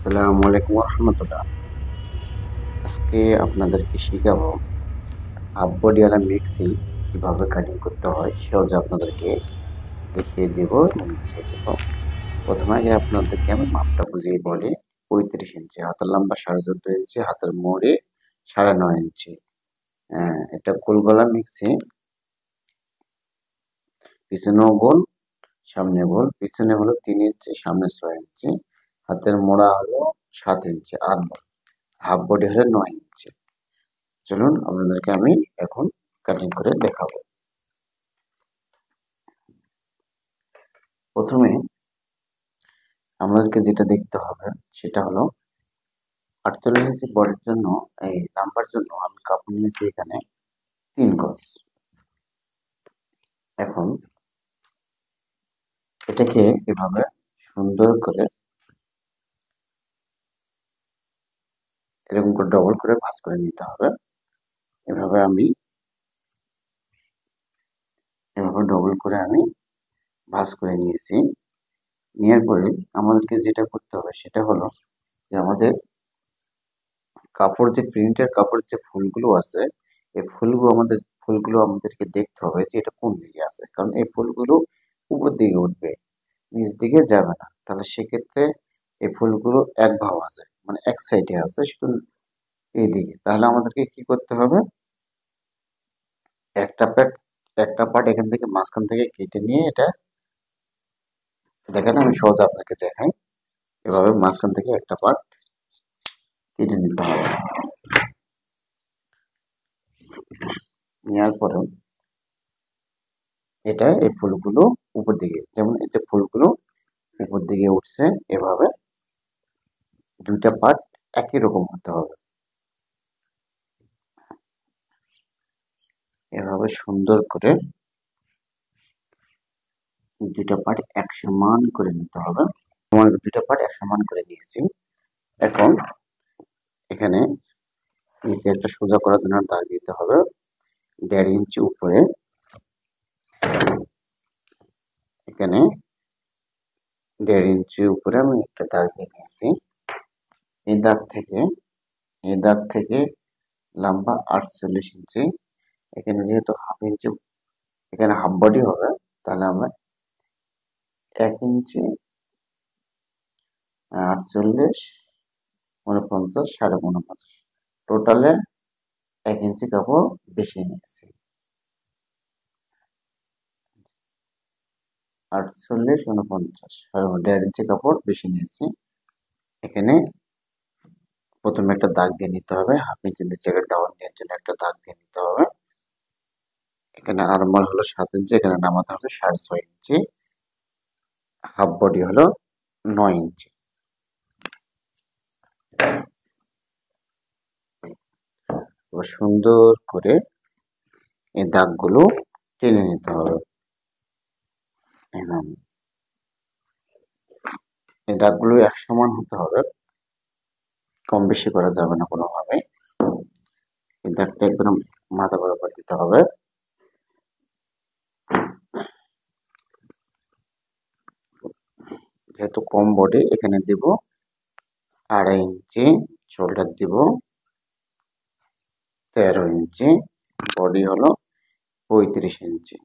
আসসালামু আলাইকুম রহমতুল্লাহ। আজকে আপনাদেরকে শিখাবো হাফ বডিওয়ালা মেক্সি কিভাবে কাটিং করতে হয় সহজে আপনাদেরকে দেখিয়ে দেব এবং বুঝিয়ে দেব। প্রথমে আগে আপনাদেরকে আমি মাপটা বুঝিয়ে বলি। 35 ইঞ্চি হাতের লম্বা, 14.5 ইঞ্চি হাতের মোড়ে, 9.5 ইঞ্চি। এটা গোল গলা মেক্সি, পিছনেও গোল সামনে গোল। পিছনে হলো 3 ইঞ্চি, সামনে 6 ইঞ্চি, হাতের মোড়া হলো 7 ইঞ্চি, আর হাফ বডি হলো 9 ইঞ্চি। চলুন আপনাদেরকে আমি এখন কাটিং করে দেখাবো। প্রথমে আমাদেরকে যেটা দেখতে হবে সেটা হলো 48 ইঞ্চি বডির জন্য, এই নাম্বার জন্য আমি কাপড় নিয়েছি এখানে 3 গজ। এখন এটাকে এভাবে সুন্দর করে এরকম করে ডবল করে ভাঁজ করে নিতে হবে। এভাবে ডবল করে আমি ভাঁজ করে নিয়েছি। নেওয়ার পরে আমাদেরকে যেটা করতে হবে সেটা হলো যে আমাদের কাপড়, যে প্রিন্টের কাপড়ের যে ফুলগুলো আছে, এই ফুলগুলো আমাদেরকে দেখতে হবে যে এটা কোন দিকে আছে, কারণ এই ফুলগুলো উপর দিকে উঠবে, নিচ দিকে যাবে না। তাহলে সেক্ষেত্রে এই ফুলগুলো এক ভাব আছে, মানে এক সাইডে আছে, শুধু এই দিকে। তাহলে আমাদেরকে কি করতে হবে, একটা পার্ট একটা পার্ট এখান থেকে মাঝখান থেকে কেটে নিয়ে, এটা দেখেন আমি সহজে আপনাকে দেখাই। এভাবে মাঝখান থেকে একটা পার্ট কেটে নিতে হবে। নেওয়ার পরে এই ফুলগুলো উপর দিকে, যেমন এই যে ফুলগুলো উপর দিকে উঠছে, এভাবে দুইটা পার্ট একই রকম হতে হবে। এভাবে সুন্দর করে দুইটা পার্ট এক সমান করে নিতে হবে। আমার দুইটা পার্ট এক সমান করে নিয়েছি। এখন এখানে নিচে একটা সোজা করার জন্য দাগ দিতে হবে 1.5 ইঞ্চি উপরে। এখানে 1.5 ইঞ্চি উপরে আমি একটা দাগ দিয়ে নিয়েছি। এই দাগ থেকে লম্বা 48 ইঞ্চি। এখানে যেহেতু হাফ ইঞ্চি, এখানে হাফ বডি হবে, তাহলে আমরা 1 ইঞ্চি, 48, 49, 49.5, টোটালে 1 ইঞ্চি কাপড় বেশি নিয়েছি। 48, 49, 1.5 ইঞ্চি কাপড় বেশি নিয়েছি। এখানে প্রথমে একটা দাগ দিয়ে নিতে হবে, হাফ ইঞ্চি নিচে ডাউন দেওয়ার জন্য একটা দাগ দিয়ে নিতে হবে। এখানে আরমহল হলো 7 ইঞ্চি, এখানে নামাতে হবে 6.5 ইঞ্চি, হাফ বডি হলো 9 ইঞ্চি। সুন্দর করে এই দাগগুলো টেনে নিতে হবে। এই দাগগুলো এক সমান হতে হবে, কম বেশি করা যাবে না কোনোভাবে। এই দাগটা একদম মাথা বরাবর দিতে হবে। যেহেতু কম বডি, এখানে দিব 2.5 ইঞ্চি, শোল্ডার দিব 13 ইঞ্চি, বডি হলো 35 ইঞ্চি।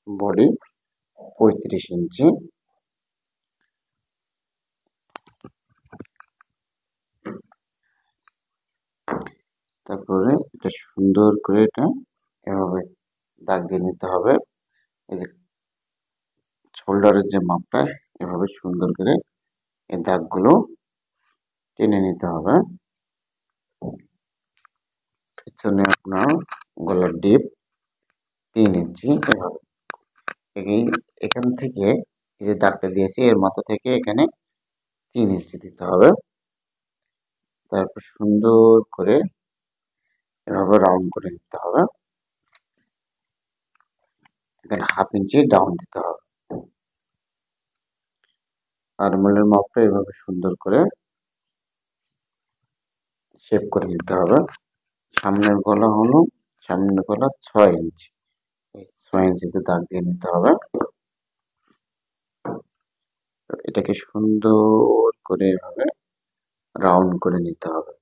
বডি 35 ইঞ্চি। তারপরে এটা সুন্দর করে এটা এভাবে দাগ দিয়ে নিতে হবে। এই যে শোল্ডারের যে মাপটা, এভাবে সুন্দর করে এই দাগগুলো টেনে নিতে হবে। পিছনে আপনার গলার ডিপ 3 ইঞ্চি। এভাবে এখান থেকে এই যে দাগটা দিয়েছি, এর মাথা থেকে এখানে 3 ইঞ্চি দিতে হবে। তারপর সুন্দর করে এভাবে রাউন্ড করে নিতে হবে। এখানে হাফ ইঞ্চি ডাউন দিতে হবে। আরমোলের মাপটা এভাবে সুন্দর করে শেপ করে নিতে হবে। সামনের গলা 6 ইঞ্চি, এই 6 ইঞ্চিতে দাগ দিয়ে নিতে হবে। এটাকে সুন্দর করে এভাবে রাউন্ড করে নিতে হবে।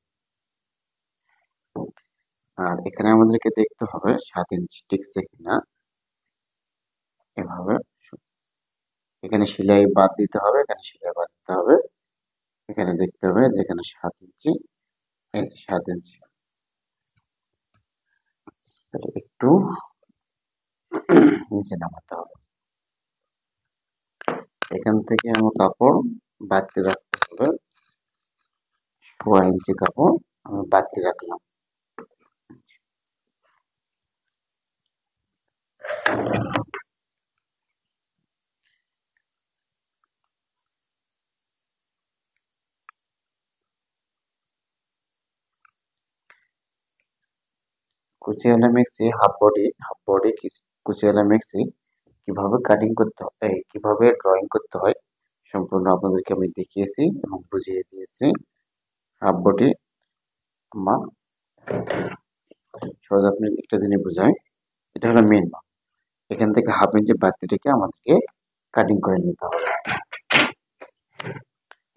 আর এখানে আমাদেরকে দেখতে হবে 7 ইঞ্চি টিকছে কিনা। এভাবে এখানে সেলাই বাদ দিতে হবে, এখানে সেলাই বাদ দিতে হবে, এখানে দেখতে হবে যেখানে 7 ইঞ্চি, এই যে 7 ইঞ্চি। একটু নিচে নামাতে হবে। এখান থেকে আমার কাপড় বাড়তি রাখতে হবে, 6 ইঞ্চি কাপড় আমি বাড়তি রাখলাম। কুচিওয়ালা মেক্সি হাফ বডি কুচিওয়ালা মেক্সি কিভাবে কাটিং করতে হয়, কিভাবে ড্রয়িং করতে হয় সম্পূর্ণ আপনাদেরকে আমি দেখিয়েছি এবং বুঝিয়ে দিয়েছি। হাফ বডি আমার সহজ আপনি একটা জিনিস বোঝায়, এটা হলো মেন। এখান থেকে 1/2 ইঞ্চি বাড়তি রেখে আমাদেরকে কাটিং করে নিতে হবে।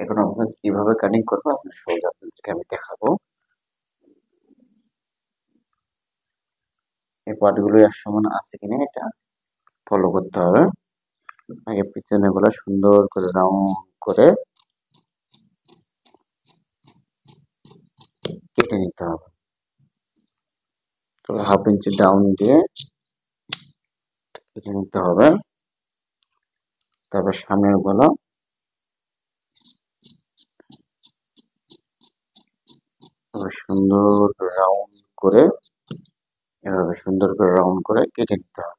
এখন আপনার কিভাবে কাটিং করবো আপনার সহজ আপনাদেরকে আমি দেখাবো। এই পার্টগুলো এক সমান আছে কিনা এটা ফলো করতে হবে। আগে পিছনে গুলো সুন্দর করে রাউন্ড করে কেটে নিতে হবে। তো 1/2 ইঞ্চি ডাউন দিয়ে কেটে নিতে হবে। তারপর সামনের গুলো সুন্দর রাউন্ড করে এভাবে সুন্দর করে রাউন্ড করে কেটে নিতে হবে।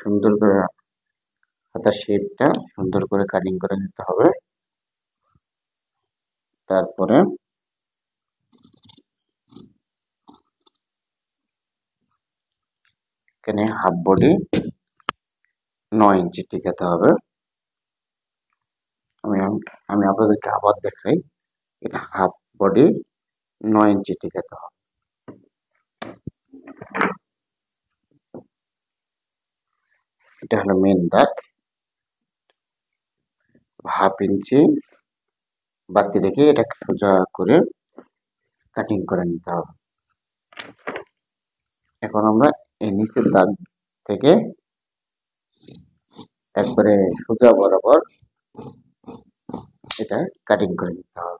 সুন্দর করে হাতার শেপটা সুন্দর করে কাটিং করে নিতে হবে। তারপরে এখানে হাফ বডি 9 ইঞ্চি টিকাতে হবে। আমি আমি আপনাদেরকে আবার দেখাই, এটা হাফ বডি 9 ইঞ্চি টিকাতে হবে। এটা হলো মেন দাগ। 1/2 ইঞ্চি বাড়তি রেখে এটাকে সোজা করে কাটিং করে নিতে হবে। এখন আমরা এই নিচের দাগ থেকে একবারে সোজা বরাবর এটা কাটিং করে নিতে হবে।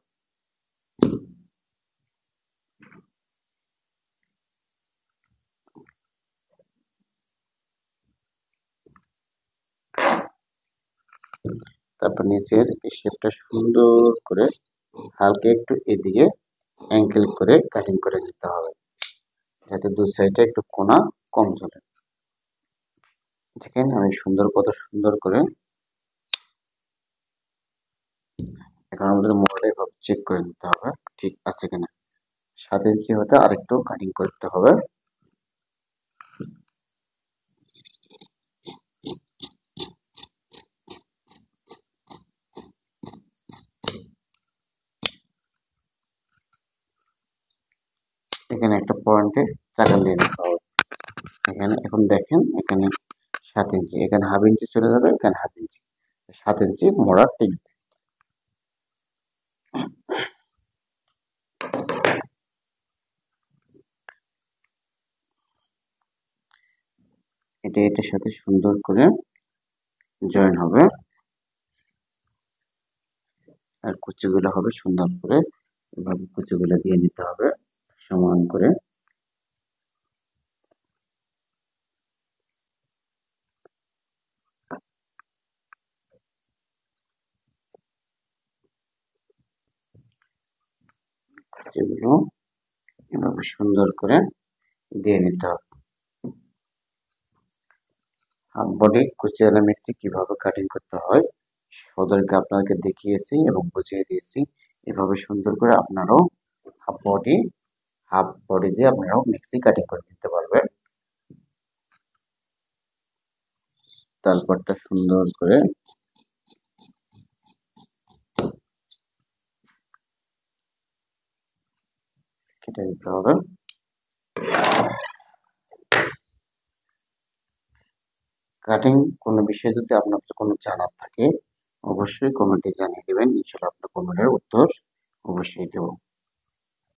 তারপর নিচের এই শেপটা সুন্দর করে হালকা একটু এদিকে অ্যাঙ্গেল করে কাটিং করে নিতে হবে, যাতে দু সাইডে একটু কোণা কম চলে। দেখেন আমি কত সুন্দর করে। এখন আমাদের মোড়টা এভাবে চেক করে নিতে হবে ঠিক আছে কিনা। 7 ইঞ্চি হতে আরেকটু কাটিং করতে হবে। এখানে একটা পয়েন্টে চাকা দিয়ে নিতে হবে। এখানে এখন দেখেন এখানে 7 ইঞ্চি, এখানে 1/2 ইঞ্চি চলে যাবে, এখানে 1/2 ইঞ্চি, 7 ইঞ্চি মোড়া টিকবে। এটা এটার সাথে সুন্দর করে জয়েন হবে। আর কুচিগুলো হবে সুন্দর করে এভাবে কুচিগুলো দিয়ে নিতে হবে সমান করে। কুচিগুলো এভাবে সুন্দর করে দিয়ে নিতে হবে। হাফ বডি কুচিওয়ালা মিক্সি কিভাবে কাটিং করতে হয় সদরকে আপনাকে দেখিয়েছি এবং বুঝিয়ে দিয়েছি। এভাবে সুন্দর করে আপনারাও হাফ বডি দিয়ে আপনারাও মিক্সি কাটিং করে নিতে পারবেন। তারপরটা সুন্দর করে কেটে দিতে হবে। কাটিং কোনো বিষয়ে যদি আপনাদের কোনো জানার থাকে অবশ্যই কমেন্টে জানিয়ে দেবেন, ইনশাআল্লাহ আপনার কমেন্টের উত্তর অবশ্যই দেব।